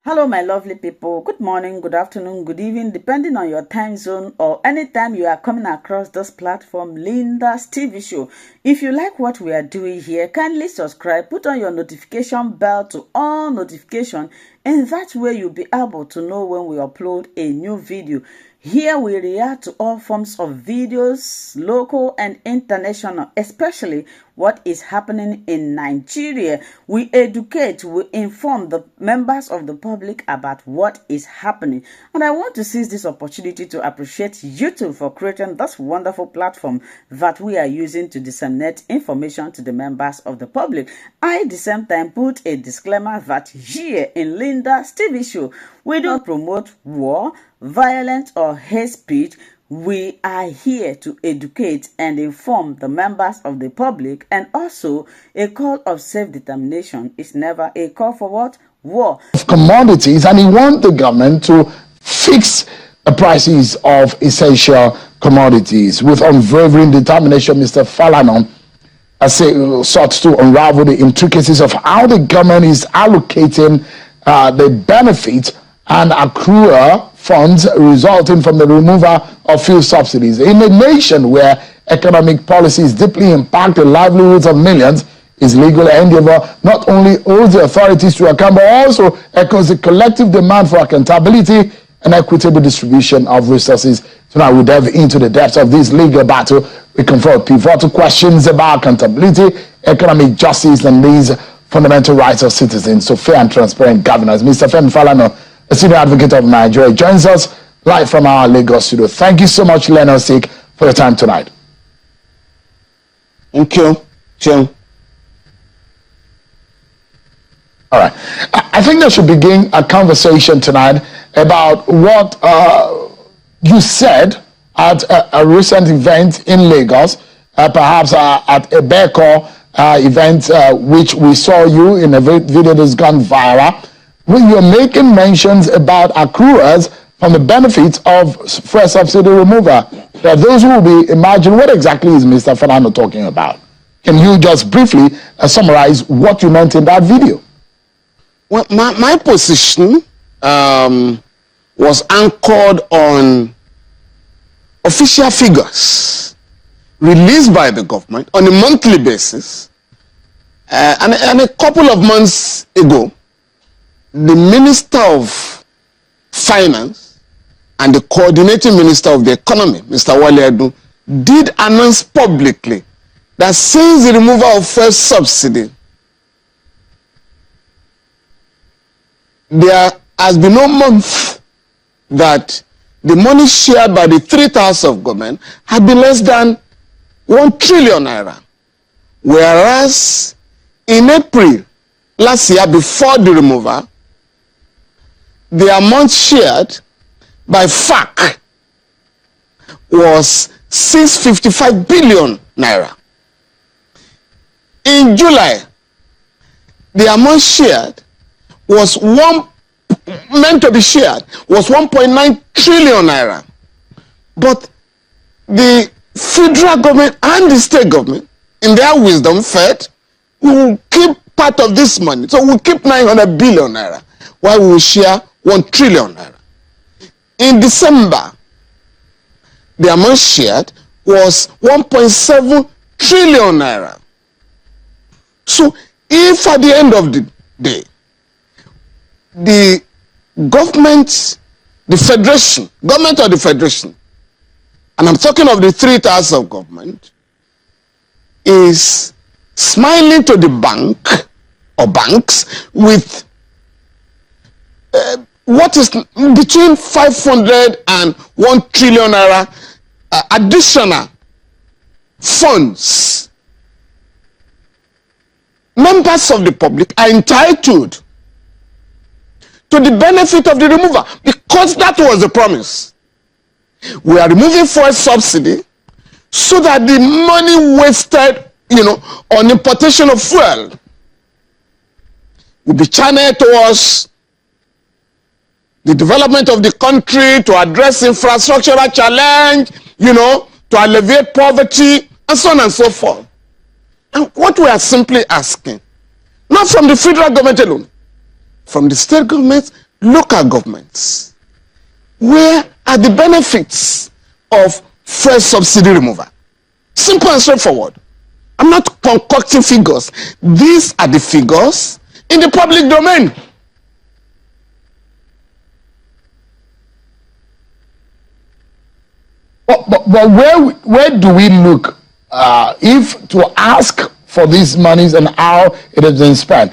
Hello, my lovely people. Good morning, good afternoon, good evening, depending on your time zone or anytime you are coming across this platform, Linda's TV show. If you like what we are doing here, kindly subscribe, put on your notification bell to all notification, and that way you'll be able to know when we upload a new video. Here we react to all forms of videos, local and international, especially what is happening in Nigeria. We educate, we inform the members of the public about what is happening. And I want to seize this opportunity to appreciate YouTube for creating this wonderful platform that we are using to disseminate information to the members of the public. I, at the same time, put a disclaimer that here in Linda's TV show, we don't promote war, violence or hate speech. We are here to educate and inform the members of the public, and also a call of self-determination is never a call for what? War. Commodities, and he wants the government to fix the prices of essential commodities. With unwavering determination, Mr. Falana sought to unravel the intricacies of how the government is allocating the benefit and accrual funds resulting from the removal of fuel subsidies. In a nation where economic policies deeply impact the livelihoods of millions, his legal endeavor not only holds the authorities to account, but also echoes the collective demand for accountability and equitable distribution of resources. So now we delve into the depths of this legal battle. We confront pivotal questions about accountability, economic justice, and these fundamental rights of citizens. So fair and transparent governance. Mr. Femi Falana, a senior advocate of Nigeria, joins us live from our Lagos studio. Thank you so much, Leonard Sik, for your time tonight. Thank you, Jim. All right. I think I should begin a conversation tonight about what you said at a recent event in Lagos, perhaps at a Beko event, which we saw you in a video that's gone viral. When you're making mentions about accruers from the benefits of fuel subsidy removal. There are those who will be imagining, what exactly is Mr. Falana talking about? Can you just briefly summarize what you meant in that video? Well, my position was anchored on official figures released by the government on a monthly basis. And a couple of months ago, the Minister of Finance and the Coordinating Minister of the Economy, Mr. Wale Edun, did announce publicly that since the removal of fuel subsidy, there has been no month that the money shared by the three tiers of government had been less than 1 trillion naira. Whereas in April last year, before the removal, the amount shared by FAC was 655 billion naira. In July, the amount shared was meant to be shared was 1.9 trillion naira. But the federal government and the state government, in their wisdom, felt we will keep part of this money. So we'll keep 900 billion naira while we will share 1 trillion naira. In December, the amount shared was 1.7 trillion naira. So if at the end of the day, the government of the federation, and I'm talking of the three tiers of government, is smiling to the bank or banks with what is between 500 and 1 trillion naira additional funds, members of the public are entitled to the benefit of the removal, because that was the promise. We are removing fuel subsidy so that the money wasted, on importation of fuel will be channeled towards the development of the country, to address infrastructural challenge, to alleviate poverty, and so on and so forth. And what we are simply asking, not from the federal government alone, from the state governments local governments, where are the benefits of fuel subsidy removal? Simple and straightforward. I'm not concocting figures. These are the figures in the public domain. But where do we look if to ask for these monies and how it has been spent?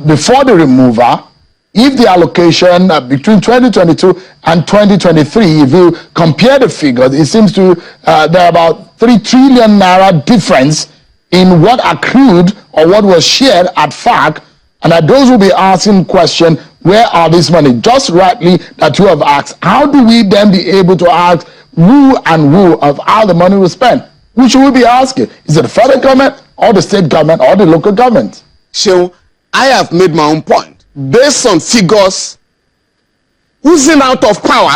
Before the removal, if the allocation between 2022 and 2023, if you compare the figures, it seems to there are about 3 trillion naira difference in what accrued or what was shared at FAC, and that those will be asking question, where are these money? Just rightly that you have asked, how do we then be able to ask who and who of how the money was spent? Who should we be asking? Is it the federal government or the state government or the local government? So I have made my own point based on figures oozing out of power,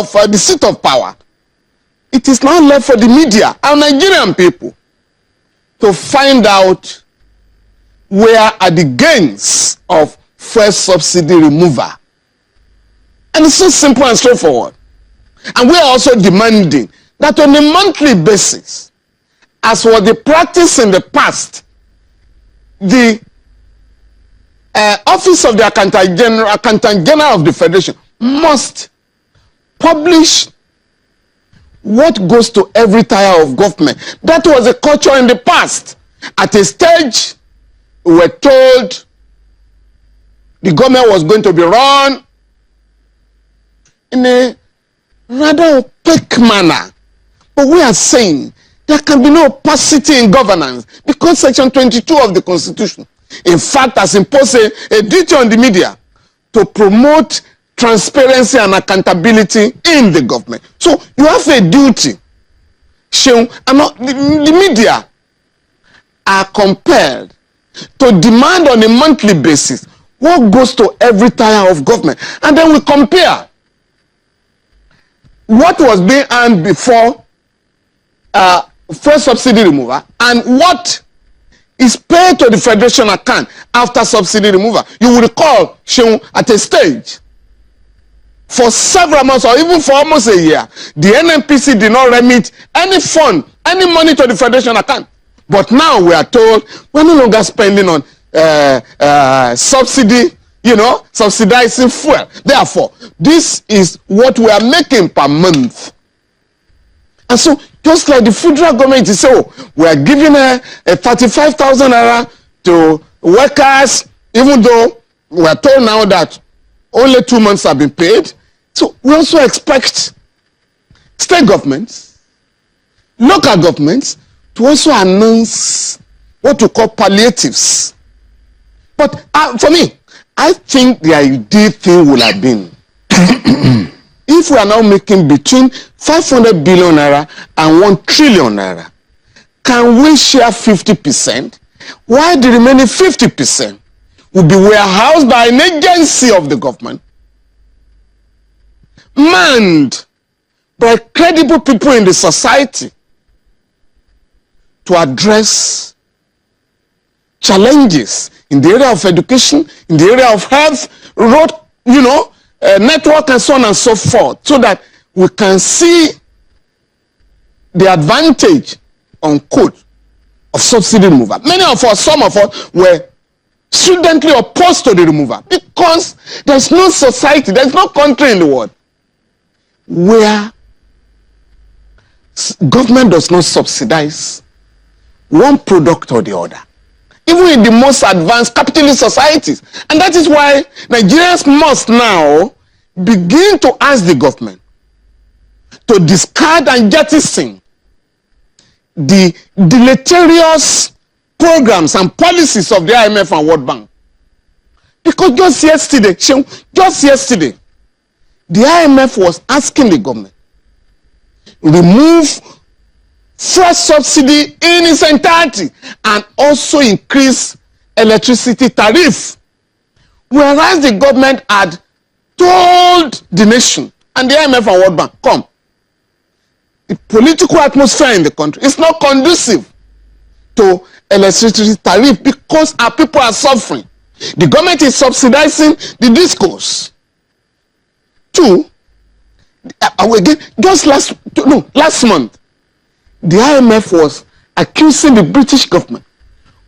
for the seat of power. It is now left for the media and Nigerian people to find out where are the gains of fuel subsidy removal. And it's so simple and straightforward. And we are also demanding that on a monthly basis, as was the practice in the past, the Office of the Accountant General of the Federation must publish what goes to every tier of government. That was a culture in the past. At a stage, we were told the government was going to be run in a rather opaque manner. But we are saying there can be no opacity in governance because Section 22 of the Constitution, in fact, has imposed a duty on the media to promote transparency and accountability in the government. So you have a duty. The media are compelled to demand on a monthly basis what goes to every tier of government. And then we compare what was being earned before first subsidy removal and what is paid to the federation account after subsidy removal. You will recall, at a stage, for several months or even for almost a year, the NNPC did not remit any fund, any money to the federation account. But now we are told we're no longer spending on subsidy, subsidizing fuel. Therefore, this is what we are making per month. And so, just like the federal government is saying, we are giving a 35,000 naira to workers, even though we are told now that only 2 months have been paid. So we also expect state governments, local governments to also announce what we call palliatives. But for me, I think the ideal thing would have been if we are now making between 500 billion naira and 1 trillion naira, can we share 50%? While the remaining 50% will be warehoused by an agency of the government, manned by credible people in the society to address challenges in the area of education, in the area of health, road, network and so on and so forth, so that we can see the advantage, unquote, of subsidy removal. Many of us, some of us, were stridently opposed to the removal because there's no society, there's no country in the world where government does not subsidize one product or the other, even in the most advanced capitalist societies. And that is why Nigerians must now begin to ask the government to discard and jettison the deleterious programs and policies of the IMF and World Bank. Because just yesterday, the IMF was asking the government remove fuel subsidy in its entirety and also increase electricity tariff. Whereas the government had told the nation and the IMF and World Bank, come, the political atmosphere in the country is not conducive to electricity tariff because our people are suffering. The government is subsidizing the discourse. two, again, just last month, the IMF was accusing the British government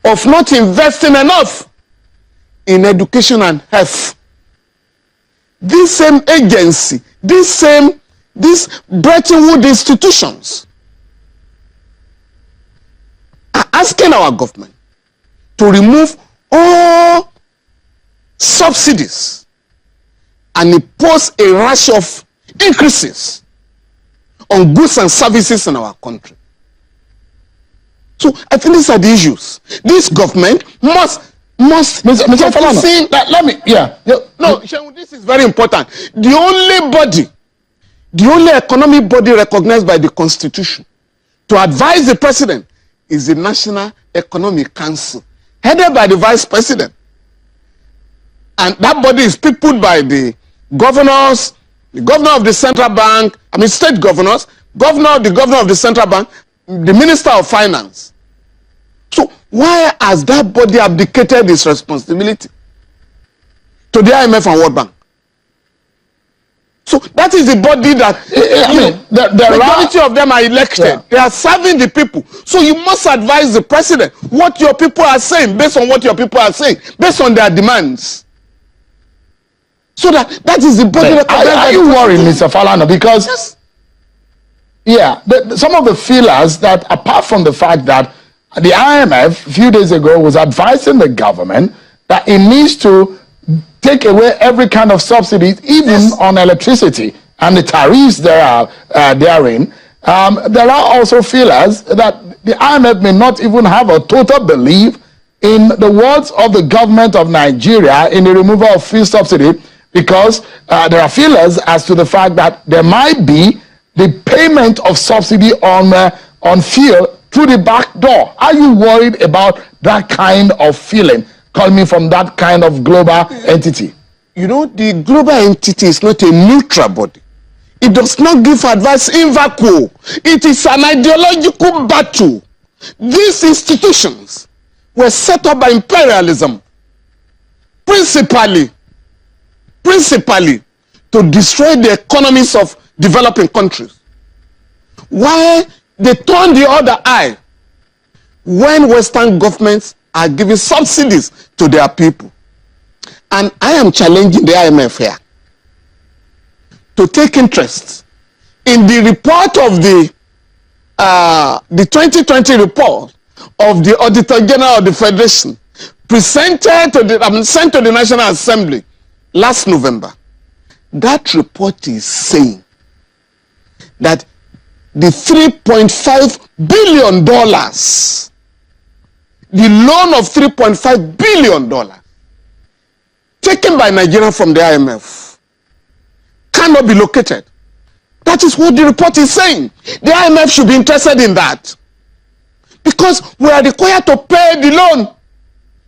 of not investing enough in education and health. This same agency, these Bretton Woods institutions are asking our government to remove all subsidies and impose a rush of increases on goods and services in our country. So I think these are the issues. This government must Mr. Falana, let me, no, this is very important. The only economic body recognized by the Constitution to advise the president is the National Economic Council, headed by the Vice President. And that body is peopled by the governors, the governor of the central bank, state governors, the governor of the central bank, the Minister of Finance. So why has that body abdicated its responsibility to the IMF and World Bank? So that is the body that the majority of them are elected. Yeah. They are serving the people. So you must advise the president what your people are saying, based on what your people are saying, based on their demands. So that is the body. Are you worried, Mr. Falana? Because some of the feelers that, apart from the fact that the IMF a few days ago was advising the government that it needs to take away every kind of subsidies, even on electricity and the tariffs therein. There are also feelers that the IMF may not even have a total belief in the words of the government of Nigeria in the removal of fuel subsidy, because there are feelers as to the fact that there might be the payment of subsidy on fuel through the back door. Are you worried about that kind of feeling coming from that kind of global entity? You know, the global entity is not a neutral body. It does not give advice in vacuum. It is an ideological battle. These institutions were set up by imperialism, principally to destroy the economies of developing countries. Why they turn the other eye when Western governments are giving subsidies to their people? And I am challenging the IMF here to take interest in the report of the 2020 report of the Auditor General of the Federation, sent to the National Assembly last November. That report is saying that the $3.5 billion, the loan of $3.5 billion taken by Nigeria from the IMF cannot be located. That is what the report is saying. The IMF should be interested in that, because we are required to pay the loan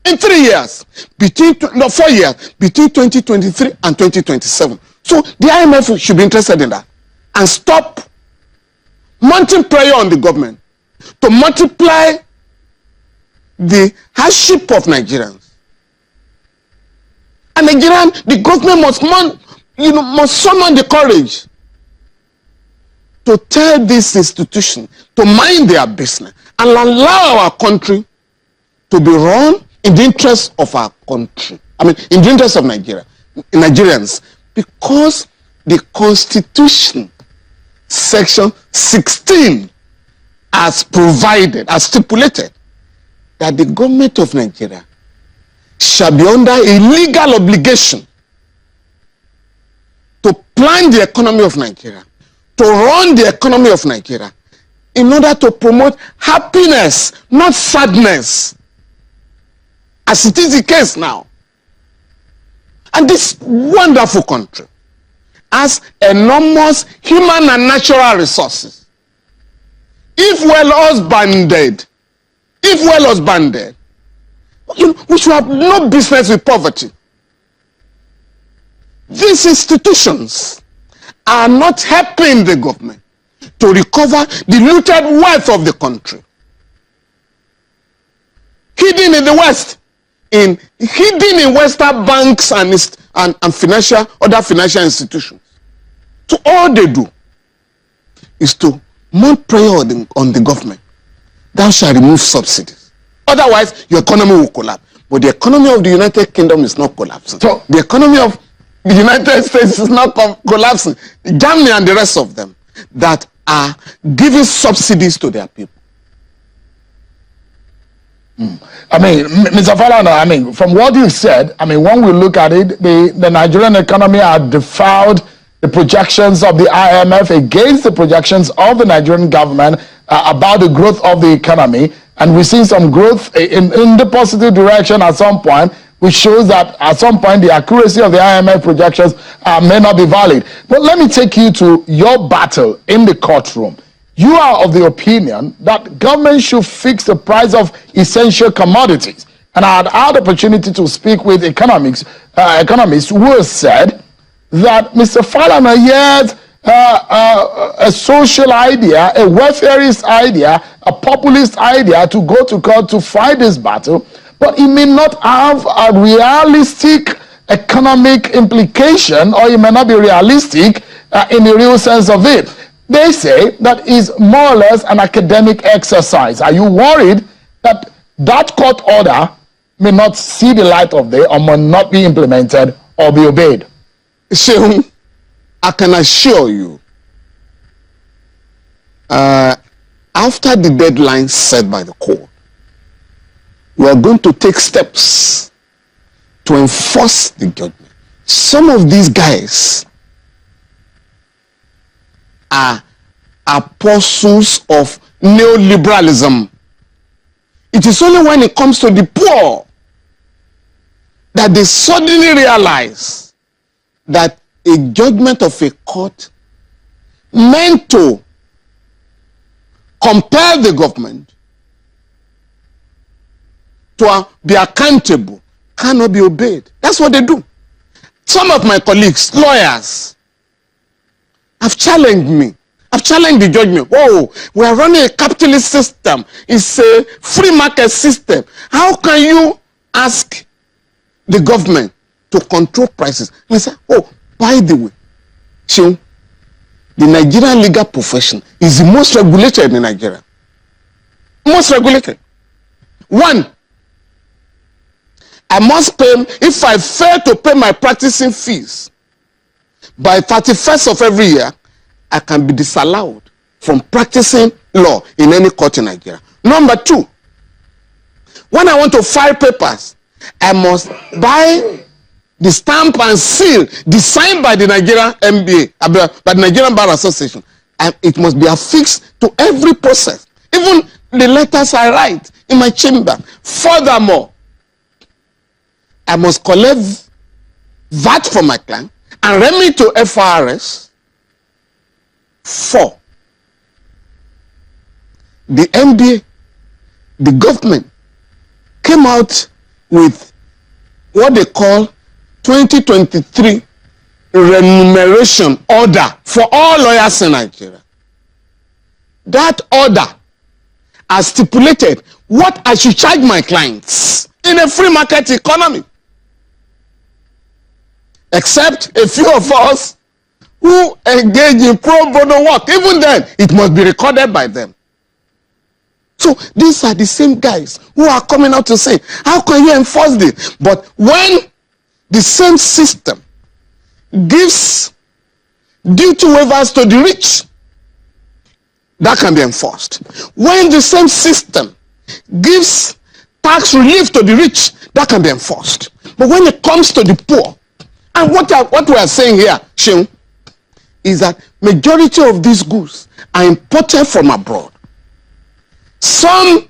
in 4 years, between 2023 and 2027. So the IMF should be interested in that and stop mounting pressure on the government to multiply the hardship of Nigerians. And the government must summon the courage to tell this institution to mind their business and allow our country to be run in the interest of our country. In the interest of Nigerians, because the Constitution, Section 16, has stipulated that the government of Nigeria shall be under a legal obligation to plan the economy of Nigeria, to run the economy of Nigeria, in order to promote happiness, not sadness, as it is the case now. And this wonderful country has enormous human and natural resources. If well husbanded, we should have no business with poverty. These institutions are not helping the government to recover the looted wealth of the country, hidden in the West, hidden in Western banks and other financial institutions. So all they do is to mount prayer on the government. Thou shalt remove subsidies. Otherwise, your economy will collapse. But the economy of the United Kingdom is not collapsing. So the economy of the United States is not collapsing. Germany and the rest of them that are giving subsidies to their people. I mean, Mr. Falana, from what you've said, when we look at it, the Nigerian economy had defied the projections of the IMF against the projections of the Nigerian government about the growth of the economy. And we've seen some growth in the positive direction at some point, which shows that at some point the accuracy of the IMF projections may not be valid. But let me take you to your battle in the courtroom. You are of the opinion that government should fix the price of essential commodities. And I had the opportunity to speak with economists who have said that Mr. Falana had a social idea, a welfareist idea, a populist idea to go to court to fight this battle, but it may not have a realistic economic implication, or it may not be realistic in the real sense of it. They say that is more or less an academic exercise. Are you worried that that court order may not see the light of day or may not be implemented or be obeyed? So, I can assure you, after the deadline set by the court, we are going to take steps to enforce the judgment. Some of these guys are apostles of neoliberalism. It is only when it comes to the poor that they suddenly realize that a judgment of a court meant to compel the government to be accountable cannot be obeyed. That's what they do. Some of my colleagues, lawyers, have challenged me. I've challenged the judgment. Whoa, we are running a capitalist system. It's a free market system. How can you ask the government to control prices? And I say, oh, by the way, the Nigerian legal profession is the most regulated in Nigeria. Most regulated. One, I must pay, if I fail to pay my practicing fees by 31st of every year, I can be disallowed from practicing law in any court in Nigeria. Number two, when I want to file papers, I must buy the stamp and seal designed by the Nigerian MBA, by the Nigerian Bar Association. And it must be affixed to every process, even the letters I write in my chamber. Furthermore, I must collect VAT from my client and remit to FRS. 4. The MBA, the government, came out with what they call 2023 remuneration order for all lawyers in Nigeria. That order has stipulated what I should charge my clients in a free market economy. Except a few of us who engage in pro bono work. Even then, it must be recorded by them. So these are the same guys who are coming out to say, how can you enforce this? But when the same system gives duty waivers to the rich, that can be enforced. When the same system gives tax relief to the rich, that can be enforced. But when it comes to the poor, and what we are saying here, Sheung, is that majority of these goods are imported from abroad. Some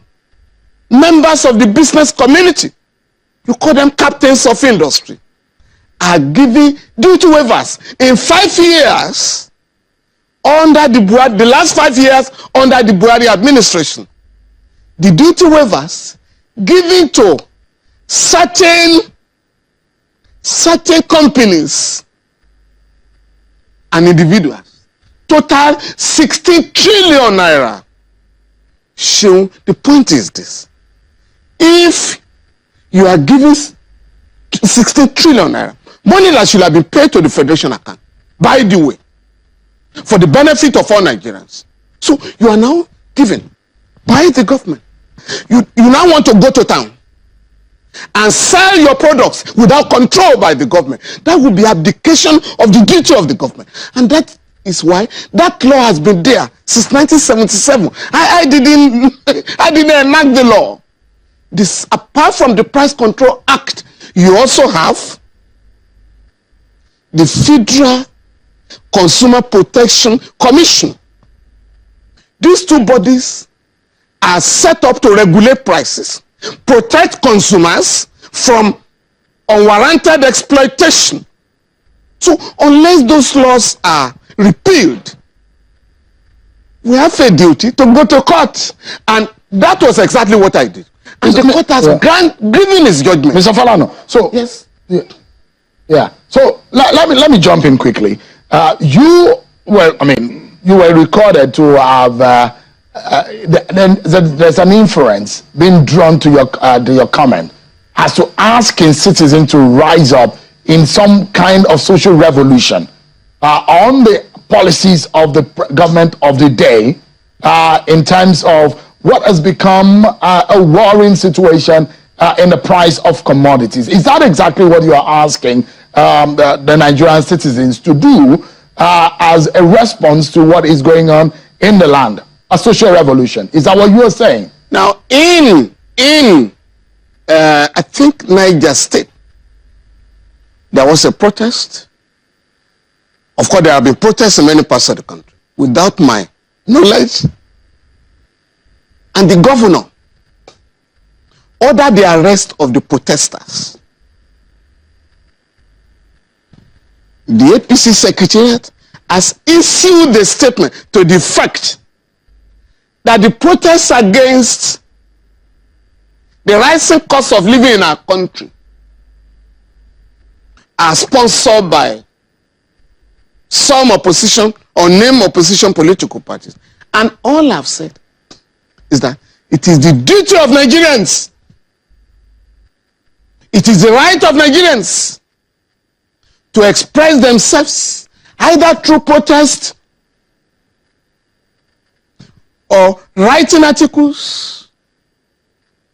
members of the business community, you call them captains of industry, are giving duty waivers in 5 years under the last 5 years under the Buhari administration. The duty waivers given to certain companies and individuals, total 16 trillion naira. So the point is this: if you are giving 16 trillion naira, money that should have been paid to the federation account, by the way, for the benefit of all Nigerians. So you are now given by the government. You now want to go to town and sell your products without control by the government. That would be abdication of the duty of the government. And that is why that law has been there since 1977. I didn't enact the law. This, apart from the Price Control Act, you also have the Federal Consumer Protection Commission. These two bodies are set up to regulate prices, protect consumers from unwarranted exploitation. So unless those laws are repealed, we have a duty to go to court. And that was exactly what I did. And the court has given its judgment. Mr. Falano, so yes. Yeah. So let me jump in quickly. You were recorded to have there's an inference being drawn to your comment as to asking citizens to rise up in some kind of social revolution on the policies of the government of the day in terms of what has become a worrying situation in the price of commodities. Is that exactly what you are asking the Nigerian citizens to do as a response to what is going on in the land? A social revolution. Is that what you are saying? Now, in I think Niger State, there was a protest. Of course, there have been protests in many parts of the country without my knowledge. And the governor ordered the arrest of the protesters. The APC Secretariat has issued a statement to the effect that the protests against the rising cost of living in our country are sponsored by some opposition or named opposition political parties. And all I've said is that it is the duty of Nigerians, it is the right of Nigerians to express themselves either through protest or writing articles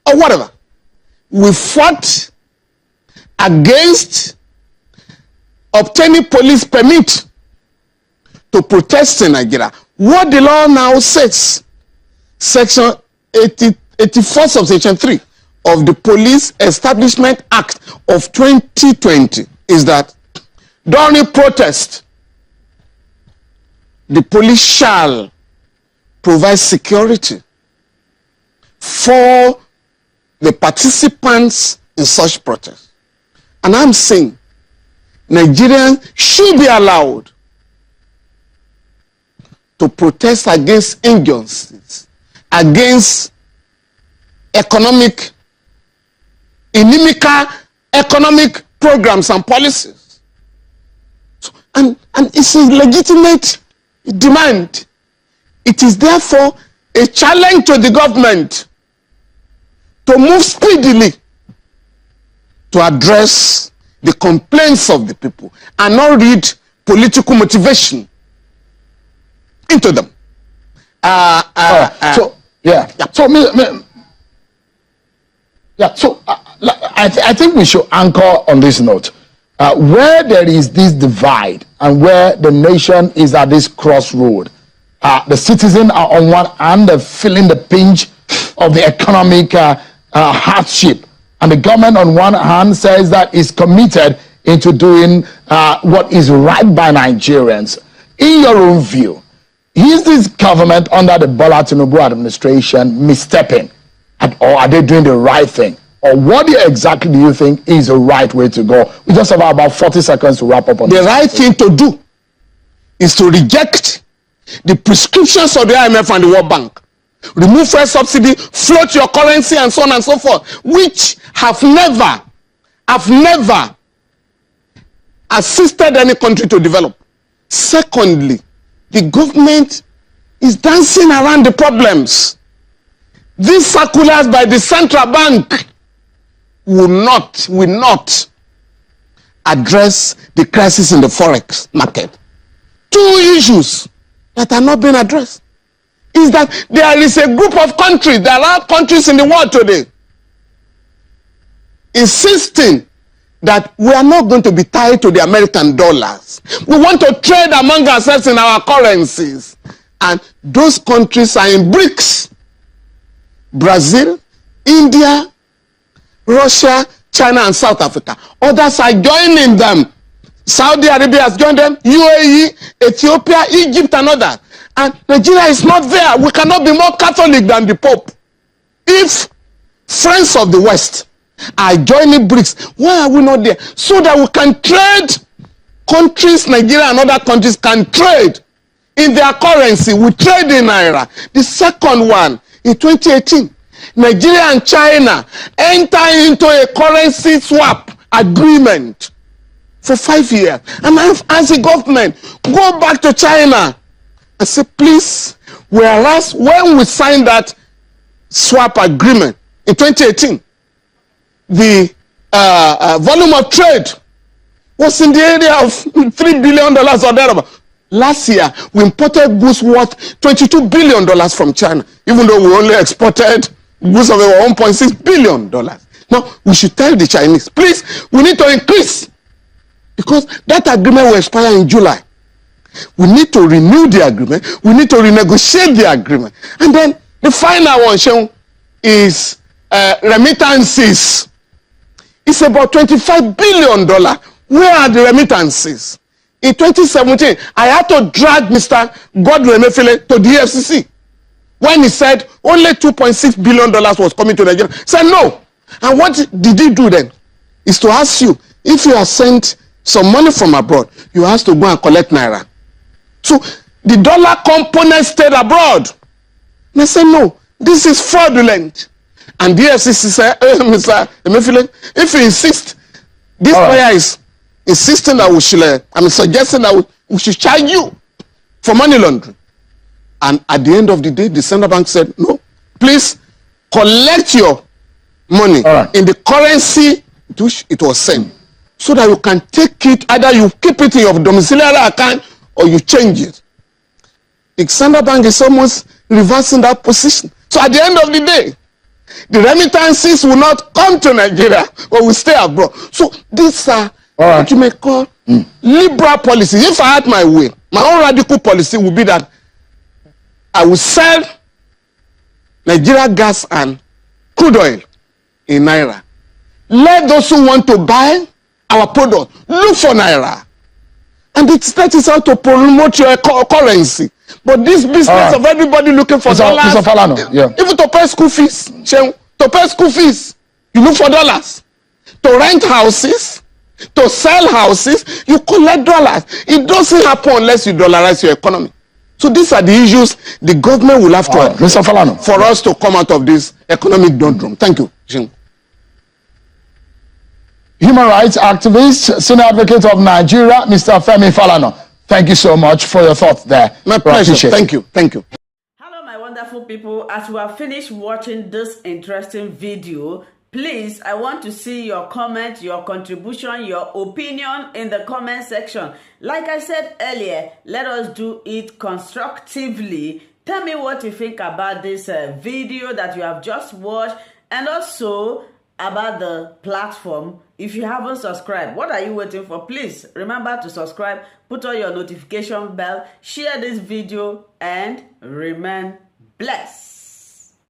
or whatever. We fought against obtaining police permit to protest in Nigeria. What the law now says, Section 84 subsection 3 of the Police Establishment Act of 2020 is that during protest, the police shall provide security for the participants in such protests. And I'm saying Nigerians should be allowed to protest against injustice, against inimical economic programs and policies. So, and it's a legitimate demand. It is therefore a challenge to the government to move speedily to address the complaints of the people and not read political motivation into them. I think we should anchor on this note. Where there is this divide and where the nation is at this crossroad, the citizens are on one hand feeling the pinch of the economic hardship, and the government on one hand says that it's committed into doing what is right by Nigerians. In your own view, is this government under the Bola Tinubu administration misstepping, or are they doing the right thing? Or what exactly do you think is the right way to go? We just have about 40 seconds to wrap up on this. The right thing to do is to reject the prescriptions of the IMF and the World Bank. Remove fuel subsidy, float your currency, and so on and so forth, which have never assisted any country to develop. Secondly, the government is dancing around the problems. These circulars by the central bank will not address the crisis in the forex market. Two issues that are not being addressed is that there is a group of countries, there are countries in the world today, insisting that we are not going to be tied to the American dollars. We want to trade among ourselves in our currencies. And those countries are in BRICS. Brazil, India, Russia, China, and South Africa. Others are joining them. Saudi Arabia has joined them, UAE, Ethiopia, Egypt, and others. And Nigeria is not there. We cannot be more Catholic than the Pope. If friends of the West are joining BRICS, why are we not there? So that we can trade. Countries, Nigeria and other countries can trade in their currency. We trade in Naira. The second one, in 2018, Nigeria and China enter into a currency swap agreement for 5 years. And as a government, go back to China and say, please, whereas when we signed that swap agreement in 2018, the volume of trade was in the area of $3 billion or thereabouts. Last year, we imported goods worth $22 billion from China, even though we only exported goods of over $1.6 billion. Now, we should tell the Chinese, please, we need to increase, because that agreement will expire in July. We need to renew the agreement. We need to renegotiate the agreement. And then the final one, Sean, is remittances. It's about $25 billion. Where are the remittances? In 2017, I had to drag Mr. Godwin Emefiele to the FCC when he said only $2.6 billion was coming to Nigeria. He said no. And what did he do then? Is to ask you, if you have sent some money from abroad, you have to go and collect Naira. So the dollar component stayed abroad. And I said, no, this is fraudulent. And the FCC said, Mr. Emefiele, if you insist, this player is insisting that we should, suggesting that we should charge you for money laundering. And at the end of the day, the central bank said, no, please collect your money in the currency to which it was sent, so that you can take it, either you keep it in your domiciliary account or you change it. The central bank is almost reversing that position. So at the end of the day, the remittances will not come to Nigeria, but will stay abroad. So these are what you may call liberal policy. If I had my way, my own radical policy would be that I will sell Nigeria gas and crude oil in Naira. Let those who want to buy our product look for Naira. And that is how to promote your currency. But this business of everybody looking for dollars, Mr. Falana, even to pay school fees, to pay school fees, you look for dollars. To rent houses, to sell houses, you collect dollars. It doesn't happen unless you dollarize your economy. So these are the issues the government will have to address, Mr. Falana, for us to come out of this economic doldrum. Thank you. Human rights activist, senior advocate of Nigeria, Mr. Femi Falana. Thank you so much for your thoughts there. My pleasure. Thank you. Thank you. Hello, my wonderful people. As we have finished watching this interesting video, please, I want to see your comment, your contribution, your opinion in the comment section. Like I said earlier, let us do it constructively. Tell me what you think about this video that you have just watched, and also about the platform. If you haven't subscribed, what are you waiting for? Please remember to subscribe, put on your notification bell, share this video, and remain blessed.